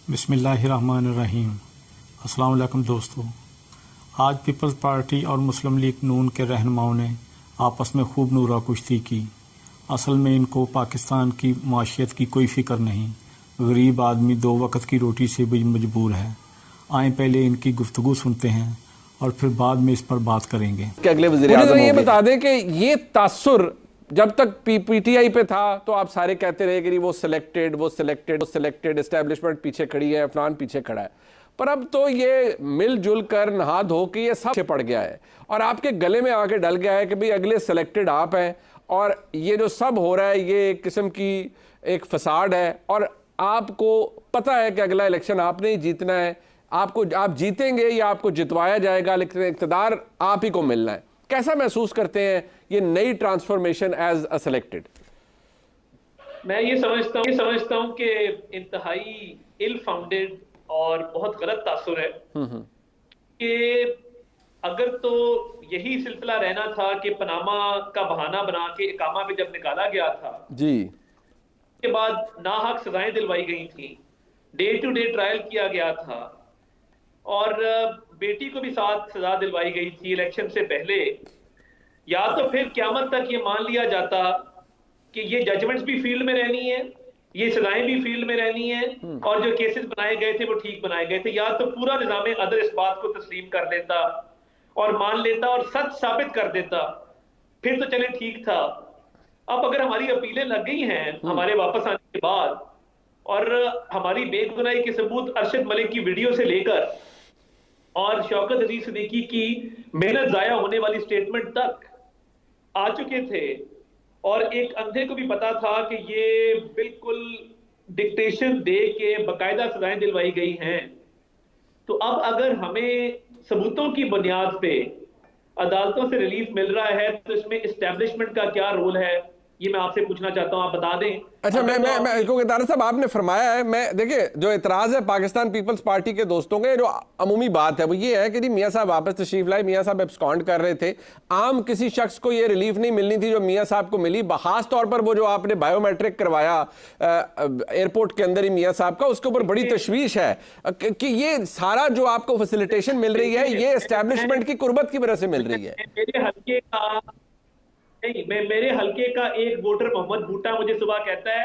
बिस्मिल्लाहिर्रहमानिर्रहीम। अस्सलाम वालेकुम दोस्तों, आज पीपल्स पार्टी और मुस्लिम लीग नून के रहनुमाओं ने आपस में खूब नूरा कुश्ती की। असल में इनको पाकिस्तान की माशियत की कोई फ़िक्र नहीं। गरीब आदमी दो वक्त की रोटी से भी मजबूर है। आए पहले इनकी गुफ्तगू सुनते हैं और फिर बाद में इस पर बात करेंगे। अगले वज़ीर-ए-आज़म ये बता दें कि ये तासुर जब तक पीटीआई पे था तो आप सारे कहते रहे कि वो सिलेक्टेड एस्टेब्लिशमेंट पीछे खड़ी है, फलान पीछे खड़ा है। पर अब तो ये मिलजुल कर नहा धो के ये सब पीछे पड़ गया है और आपके गले में आके डल गया है कि भाई अगले सिलेक्टेड आप हैं और ये जो सब हो रहा है ये एक किस्म की एक फसाड है और आपको पता है कि अगला इलेक्शन आपने ही जीतना है। आप जीतेंगे या आपको जितवाया जाएगा, लेकिन इक़्तिदार आप ही को मिलना है। कैसा महसूस करते हैं ये नई ट्रांसफॉर्मेशन एज अ सिलेक्टेड? मैं ये समझता हूं कि इंतहाई इल फाउंडेड और बहुत गलत तासुर है कि अगर तो यही सिलसिला रहना था कि पनामा का बहाना बना के इकामा पे जब निकाला गया था जी, के बाद नाहक सजाएं दिलवाई गई थी, डे टू डे ट्रायल किया गया था और बेटी को भी साथ सजा दिलवाई गई थी इलेक्शन से पहले, या तो फिर क़यामत तक ये मान लिया जाता कि ये जजमेंट्स भी फील्ड में रहनी है, ये सजाएं भी फील्ड में रहनी है और जो केसेस बनाए गए थे वो ठीक बनाए गए थे, या तो पूरा निज़ाम अदल इस बात को तस्लीम कर लेता और मान लेता और सच साबित कर देता, फिर तो चले ठीक था। अब अगर हमारी अपीलें लग गई हैं हमारे वापस आने के बाद और हमारी बेगुनाही के सबूत अरशद मलिक की वीडियो से लेकर और शौकत अजीज सिद्दीकी की मेहनत जाया होने वाली स्टेटमेंट तक आ चुके थे और एक अंधे को भी पता था कि ये बिल्कुल डिक्टेशन दे के बाकायदा सजाएं दिलवाई गई हैं, तो अब अगर हमें सबूतों की बुनियाद पे अदालतों से रिलीफ मिल रहा है तो इसमें एस्टेब्लिशमेंट का क्या रोल है, ये मैं आपसे पूछना चाहता हूं, आप बता दें। अच्छा, मैं क्योंकि तारा साहब आपने फरमाया है, मैं देखिए जो एतराज़ है पाकिस्तान पीपल्स पार्टी के दोस्तों के, जो अमूमी बात है वो ये है कि जी मियाँ साहब वापस तशरीफ लाए, मियाँ साहब एब्सकॉन्ड कर रहे थे, आम किसी शख्स को ये रिलीफ नहीं मिलनी थी जो मियाँ साहब को मिली। खास तौर पर वो जो आपने बायोमेट्रिक करवाया एयरपोर्ट के अंदर ही मियाँ साहब का, उसके ऊपर बड़ी तशवीश है कि ये सारा जो आपको फैसिलिटेशन मिल रही है ये एस्टेब्लिशमेंट की कुर्बत की वजह से मिल रही है। मेरे हल्के का एक वोटर मोहम्मद बूटा मुझे सुबह कहता है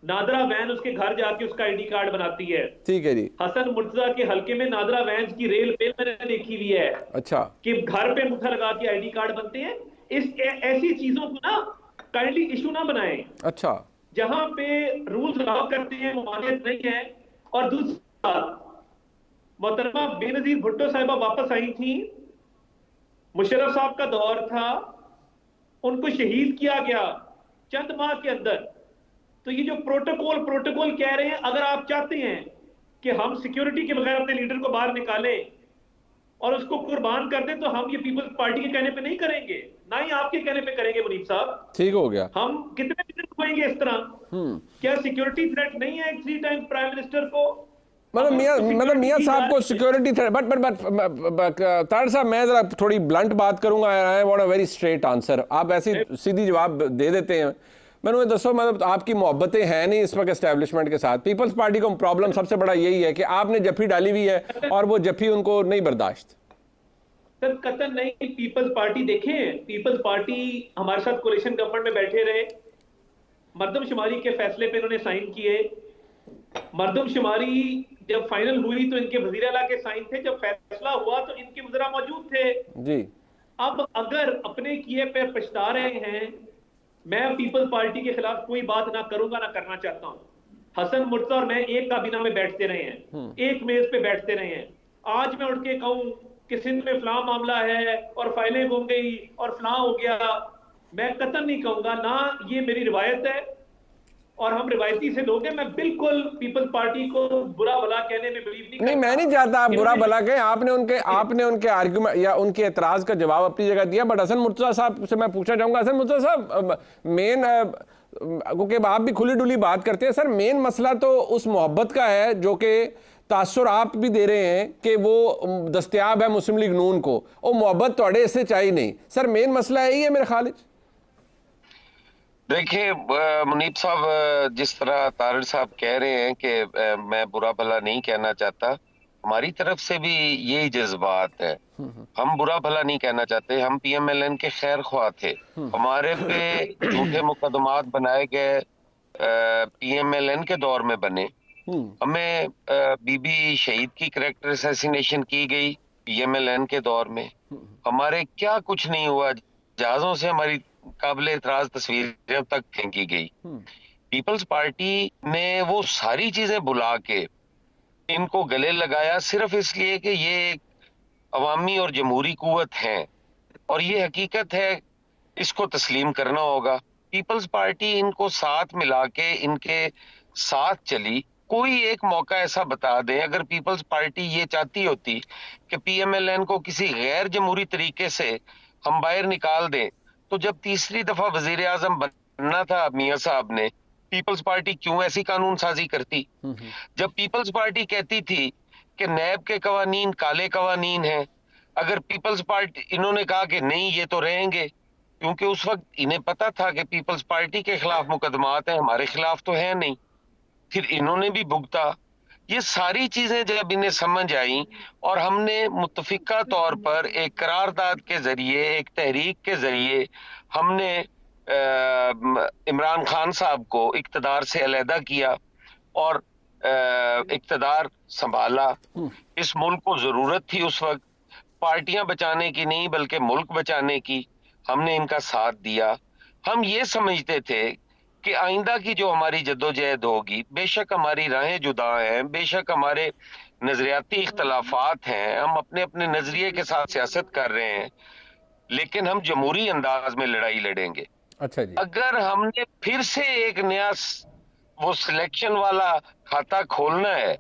नादरा वैन उसके घर जाके उसका आईडी कार्ड बनाती है। ठीक है जी। हसन मुर्तजा के हल्के में नादरा वैन की रेल पे मैंने देखी हुई है। अच्छा, कि घर पे मुठा लगा के आईडी कार्ड बनते हैं। ऐसी चीजों को ना काइंडली इशू ना बनाएं। अच्छा, जहां पे रूल्स लागू करते हैं ममानियत नहीं है। और दूसरा, मोहतरमा बेनजीर भुट्टो साहिबा वापस आई थी, मुशर्रफ साहब का दौर था, उनको शहीद किया गया चंद माह के अंदर। तो ये जो प्रोटोकॉल कह रहे हैं, अगर आप चाहते हैं कि हम सिक्योरिटी के बगैर अपने लीडर को बाहर निकालें और उसको कुर्बान कर दें, तो हम ये पीपल्स पार्टी के कहने पे नहीं करेंगे, ना ही आपके कहने पे करेंगे मुनीब साहब। ठीक हो गया। हम कितने लीडर खोएंगे इस तरह? क्या सिक्योरिटी थ्रेट नहीं है 3 टाइम प्राइम मिनिस्टर को? मतलब मियां साहब को सिक्योरिटी थ्रेट, बट तार साहब मैं जरा थोड़ी ब्लंट बात करूंगा, I want a very straight answer. आप ऐसी सीधी जवाब दे देते हैं। मैंने दसो, मतलब आपकी मोहब्बतें हैं नहीं इस वक्त एस्टेब्लिशमेंट के साथ। पीपल्स पार्टी का प्रॉब्लम सबसे बड़ा यही है कि आपने जफ्फी डाली हुई है और वो जफ्फी उनको नहीं बर्दाश्त। सर कतन नहीं, पीपल्स पार्टी देखें, पीपल्स पार्टी हमारे साथ कोalition गवर्नमेंट में बैठे रहे, मर्दमशुमारी के फैसले पे इन्होंने साइन किए, मर्दमशुमारी जब फाइनल हुई तो इनके वजीर आला के साइन थे, जब फैसला हुआ तो इनके वज़रा मौजूद थे जी। अब अगर अपने किए पे पछता रहे हैं, मैं पीपल्स पार्टी के खिलाफ कोई बात ना करूंगा, ना करना चाहता हूं। हसन मुर्तजा और मैं एक काबीना में बैठते रहे हैं, एक मेज पे बैठते रहे हैं। आज मैं उठ के कहूं कि सिंध में फलां मामला है और फाइलें गुम गई और फलां हो गया, मैं कतई नहीं कहूंगा, ना ये मेरी रिवायत है और हम रिवायती से लोग हैं। मैं बिल्कुल पीपल्स पार्टी को बुरा भला कहने में बिलीव नहीं करता। नहीं, मैं नहीं चाहता आप बुरा भला कहें। आपने उनके आर्गुमेंट या उनके एतराज का जवाब अपनी जगह दिया, बट हसन मुर्तजा साहब से मैं पूछना चाहूंगा। हसन मुर्तजा साहब, मेन, क्योंकि आप भी खुली डुली बात करते हैं सर, मेन मसला तो उस मोहब्बत का है जो कि तासुर आप भी दे रहे हैं कि वो दस्तयाब है मुस्लिम लीग नून को, वो मोहब्बत थोड़े इससे चाहिए नहीं। सर मेन मसला यही है मेरे ख्याल। देखिए मुनीब साहब, जिस तरह तारिर साहब कह रहे हैं कि मैं बुरा भला नहीं कहना चाहता, हमारी तरफ से भी यही जज्बात है। हम बुरा भला नहीं कहना चाहते, हम पीएमएलएन के खैर ख्वाह थे। हमारे पे झूठे मुकदमात बनाए गए, पीएमएलएन के दौर में बने। हमें बीबी शहीद की करैक्टर असैसिनेशन की गई पीएमएलएन के दौर में। हमारे क्या कुछ नहीं हुआ, जहाजों से हमारी काबिल एतराज तस्वीरें तक फेंकी गई। पीपल्स पार्टी ने वो सारी चीजें भुला के इनको गले लगाया, सिर्फ इसलिए कि ये एक अवामी और जमहूरी कुव्वत है, और ये हकीकत है, इसको तस्लीम करना होगा। पीपल्स पार्टी इनको साथ मिला के इनके साथ चली। कोई एक मौका ऐसा बता दें, अगर पीपल्स पार्टी ये चाहती होती कि पीएमएलएन को किसी गैर जमहूरी तरीके से हम बाहर निकाल दें, तो जब तीसरी दफा वजीर आजम बनना था मियां साहब ने, पीपल्स पार्टी क्यों ऐसी कानून साजी करती? जब पीपल्स पार्टी कहती थी कि नैब के कवानीन काले कवानीन हैं, अगर पीपल्स पार्टी, इन्होंने कहा कि नहीं ये तो रहेंगे, क्योंकि उस वक्त इन्हें पता था कि पीपल्स पार्टी के खिलाफ मुकदमात हैं, हमारे खिलाफ तो है नहीं। फिर इन्होंने भी भुगता। ये सारी चीजें जब इन्हें समझ आई और हमने मुत्तफिका तौर पर एक करारदाद के जरिए, एक तहरीक के जरिए हमने इमरान खान साहब को इक्तदार से अलहदा किया और इक्तदार संभाला। इस मुल्क को जरूरत थी उस वक्त पार्टियां बचाने की नहीं, बल्कि मुल्क बचाने की। हमने इनका साथ दिया। हम ये समझते थे कि आइंदा की जो हमारी जद्दोजहद होगी, बेशक हमारी राहें जुदा हैं, बेशक हमारे नजरियाती इख्तलाफात हैं, हम अपने अपने नजरिए के साथ सियासत कर रहे हैं, लेकिन हम जमहूरी अंदाज में लड़ाई लड़ेंगे। अच्छा जी। अगर हमने फिर से एक नया वो सिलेक्शन वाला खाता खोलना है,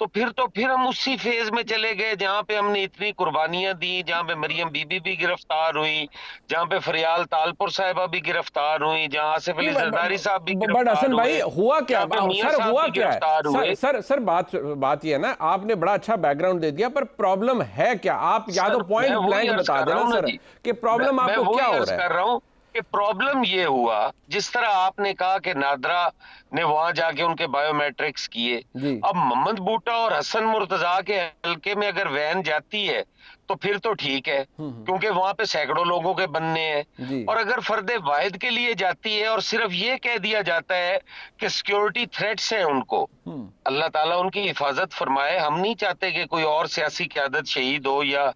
तो फिर हम उसी फेज में चले गए जहां पे हमने इतनी कुर्बानियां दी, जहां पे मरियम बीबी भी गिरफ्तार हुई, जहां पे फरियाल तालपुर साहिबा भी गिरफ्तार हुई, जहां आसिफ अली जरदारी साहब भी बट गिरफ्तार हसन भाई, हुए, हुआ क्या? सर हुआ क्या है? सर बात ये है ना, आपने बड़ा अच्छा बैकग्राउंड दे दिया, पर प्रॉब्लम है क्या? आप या तो पॉइंट ब्लैंक बता देना सर कि प्रॉब्लम आपको क्या हो रहा है। कि प्रॉब्लम ये हुआ, जिस तरह आपने कहा कि नादरा ने वहां जाके उनके बायोमेट्रिक्स किए, अब मोहम्मद बूटा और हसन मुर्तजा के हल्के में अगर वैन जाती है तो फिर तो ठीक है, क्योंकि वहां पे सैकड़ों लोगों के बनने हैं। और अगर फर्दे वाहिद के लिए जाती है और सिर्फ ये कह दिया जाता है कि सिक्योरिटी थ्रेट्स हैं उनको, अल्लाह ताला उनकी हिफाजत फरमाए। हम नहीं चाहते कि कोई और सियासी क़यादत शहीद हो, या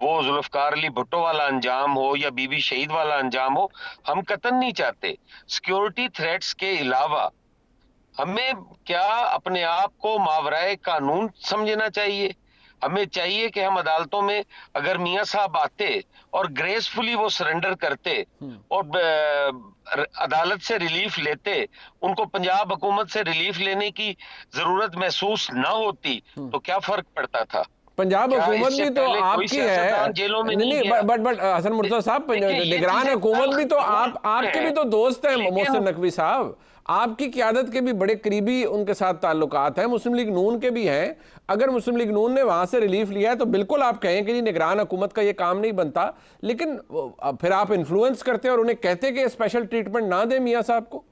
वो जुल्फकार अली भुट्टो वाला अंजाम हो, या बीबी शहीद वाला अंजाम हो, हम कतन नहीं चाहते। सिक्योरिटी थ्रेट्स के अलावा हमें क्या अपने आप को मावराए कानून समझना चाहिए। हमें चाहिए कि हम अदालतों में अगर मियां साहब आते और ग्रेसफुली वो सरेंडर करते और अदालत से रिलीफ लेते, उनको पंजाब हुकूमत से रिलीफ लेने की जरूरत महसूस ना होती, तो क्या फर्क पड़ता था? पंजाब हुकूमत भी तो आपकी है, जेलों में नहीं बट हसन मुर्तजा साहब, निगरान हुकूमत भी तो आपके भी तो दोस्त हैं मोहसिन नकवी साहब, आपकी क़यादत के भी बड़े करीबी उनके साथ ताल्लुकात हैं, मुस्लिम लीग नून के भी हैं। अगर मुस्लिम लीग नून ने वहां से रिलीफ लिया है तो बिल्कुल आप कहें कि निगरान हुकूमत का ये काम नहीं बनता, लेकिन फिर आप इन्फ्लुएंस करते और उन्हें कहते कि स्पेशल ट्रीटमेंट ना दे मियां साहब को।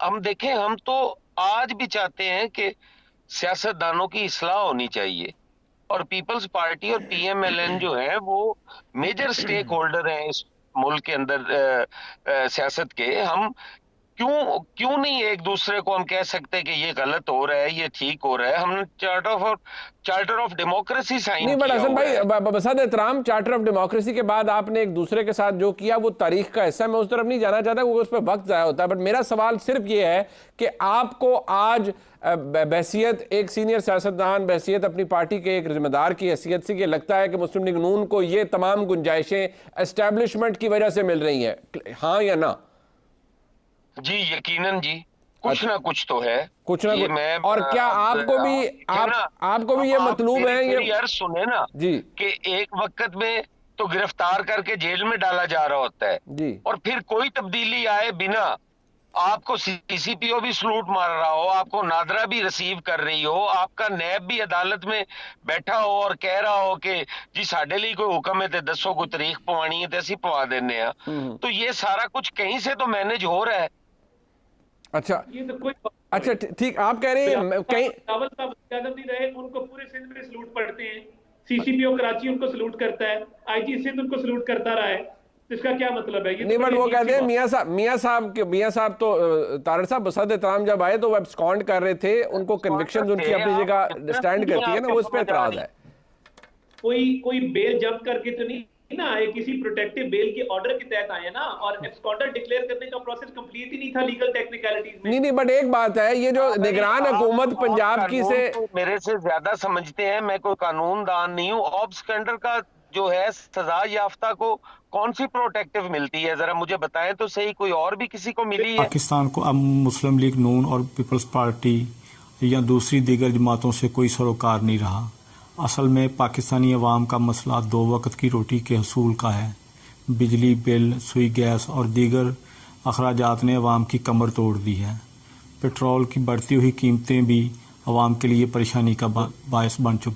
हम देखें, हम तो आज भी चाहते हैं कि सियासतदानों की इस्लाह होनी चाहिए, और पीपल्स पार्टी और पीएमएलएन जो है वो मेजर स्टेक होल्डर हैं इस मुल्क के अंदर सियासत के। हम क्यों नहीं एक दूसरे को हम कह सकते कि ये गलत हो रहा है, ये ठीक हो रहा है। हमने चार्टर ऑफ डेमोक्रेसी साइन नहीं, बट हसन भाई बसात एहतराम, चार्टर ऑफ डेमोक्रेसी के बाद आपने एक दूसरे के साथ जो किया वो तारीख का हिस्सा, मैं उस तरफ नहीं जाना चाहता क्योंकि उस पर वक्त जाया होता है। बट मेरा सवाल सिर्फ ये है कि आपको आज बहसियत एक सीनियर सियासतदान, बहसियत अपनी पार्टी के एक जिम्मेदार की हैसियत से, ये लगता है कि मुस्लिम लीग नून को ये तमाम गुंजाइशें एस्टेब्लिशमेंट की वजह से मिल रही हैं, हाँ या ना? जी यकीनन जी, कुछ ना कुछ तो है, कुछ ना कुछ। और क्या आपको भी ये मतलूब है, ये यार सुने ना जी, कि एक वक्त में तो गिरफ्तार करके जेल में डाला जा रहा होता है जी, और फिर कोई तब्दीली आए बिना आपको सीसीपीओ भी सलूट मार रहा हो, आपको नादरा भी रिसीव कर रही हो, आपका नैब भी अदालत में बैठा हो और कह रहा हो कि जी साडे लिए कोई हुक्म है तो दसो कोई तारीख पवानी है तो असि पवा देने हैं, तो ये सारा कुछ कहीं से तो मैनेज हो रहा है। अच्छा, ये तो कोई अच्छा ठीक, आप कह रहे हैं कहीं रावल साहब इजाजत नहीं रहे, उनको पूरे सिंध में सलूट पड़ते हैं, सीसीपीओ कराची उनको सलूट करता है, आईजी सिंध उनको सलूट करता रहा है, तो इसका क्या मतलब है? ये नहीं, तो बट बड़ी वो अजीब कहते सी हैं बात मियां साहब तो तारड़ साहब बसद एहतराम जब आए तो वो एब्सकॉन्ड कर रहे थे, उनको कन्विक्शन उनकी अपनी जगह स्टैंड करती है ना, वो इस पे एतराज है। कोई बेल जब्त करके तो नहीं ना आए, किसी प्रोटेक्टिव बेल के ऑर्डर के तहत आए ना, और एब्सकॉन्डर डिक्लेयर करने का प्रोसेस कंप्लीट ही नहीं था लीगल टेक्निकलिटीज में। नहीं, बट एक बात है, ये जो निगरान हुकूमत पंजाब की से मेरे से ज्यादा समझते हैं, मैं कोई कानूनदान नहीं हूँ। ऑब्सकेंडर का जो है सजा याफ्ता को कौन सी प्रोटेक्टिव मिलती है, जरा मुझे बताएं तो सही, कोई और भी किसी को मिली है? पाकिस्तान को अब मुस्लिम लीग नून और पीपल्स पार्टी या दूसरी दीगर जमातों से कोई सरोकार नहीं रहा। असल में पाकिस्तानी अवाम का मसला 2 वक्त की रोटी के हसूल का है। बिजली बिल, सुई गैस और दीगर अखराजात ने अवाम की कमर तोड़ दी है। पेट्रोल की बढ़ती हुई कीमतें भी अवाम के लिए परेशानी का बायस बन चुकी।